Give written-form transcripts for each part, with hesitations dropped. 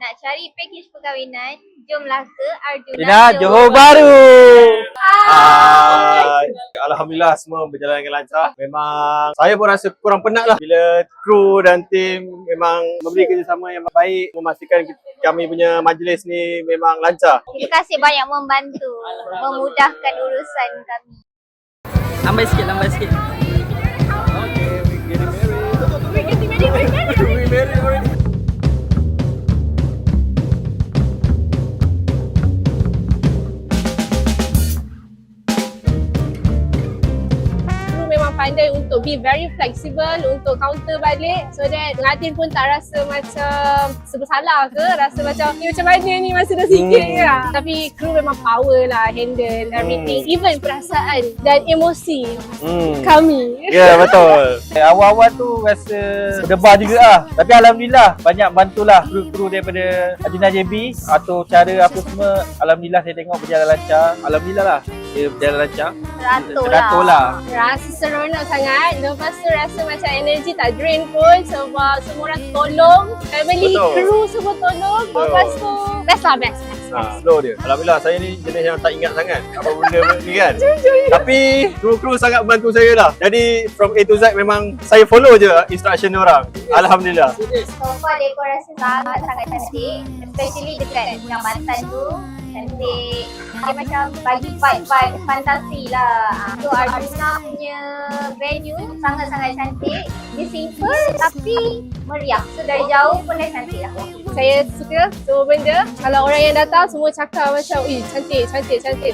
Nak cari package perkahwinan, jomlah ke Arjuna Ina, Johor Bahru. Hai. Alhamdulillah semua berjalan dengan lancar. Memang saya pun rasa kurang penat lah bila kru dan tim memang memberi kerjasama yang baik, memastikan kami punya majlis ni memang lancar. Terima kasih banyak membantu, memudahkan urusan kami. Lambai sikit, lambai sikit. Pandai untuk be very flexible untuk counter balik so that pengantin pun tak rasa macam bersalah ke, rasa macam ni macam mana ni masih dah sikit ke lah. Tapi kru memang power lah handle everything, even perasaan dan emosi kami. Ya, betul. Awal-awal tu rasa berdebar juga lah. Tapi Alhamdulillah banyak bantulah kru-kru daripada Arjuna JB atau cara apa semua. Alhamdulillah saya tengok berjalan lancar. Alhamdulillah lah dia berjalan lancar. Teratur lah. Rasa seronok sangat. Lepas tu rasa macam energi tak drain pun sebab semua orang tolong. Family, kru semua tolong. Lepas tu best lah, best. Slow dia. Alhamdulillah saya ni jenis yang tak ingat sangat apa benda ni kan. Tapi kru-kru sangat bantu saya lah. Jadi from A to Z memang saya follow je instruction orang. Alhamdulillah. So far dekorasi sangat cantik, especially dekat Kecamatan tu. Cantik. Dia macam bagi vibe fantasi lah. So Arjuna punya venue sangat-sangat cantik. Dia simple tapi meriah. So dari jauh pun dah cantik lah. Saya suka semua benda. Kalau orang yang datang semua cakap macam cantik.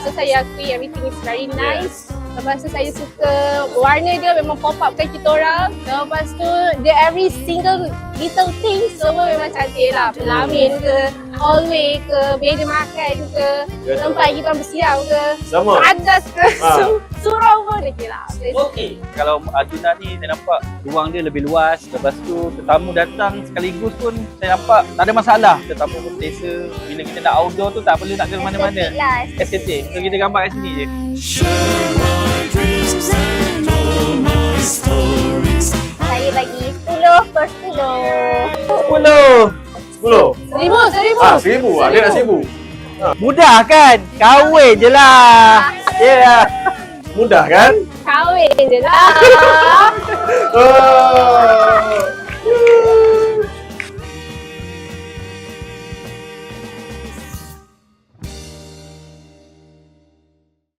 So saya akui everything is very nice. Lepas tu saya suka warna dia memang pop up kan kita orang. Lepas tu dia every single little thing semua memang cantik lah. Pelamin ke, hallway ke, meja makan ke, tempat kita orang bersiap ke, padas ke, surau pun okey lah. Okey. Kalau Arjuna ni saya nampak ruang dia lebih luas. Lepas tu tetamu datang sekaligus pun saya nampak tak ada masalah. Tetamu pun selesa. Bila kita nak outdoor tu tak perlu nak ke mana-mana. Estetik. So kita gambar kat sini je. Saya bagi 10 per 10. 10. 1000. 1000. Ada nak 1000. Mudah kan? Kahwin je lah. Yeah. Mudah kan? Kahwin je lah. Oh.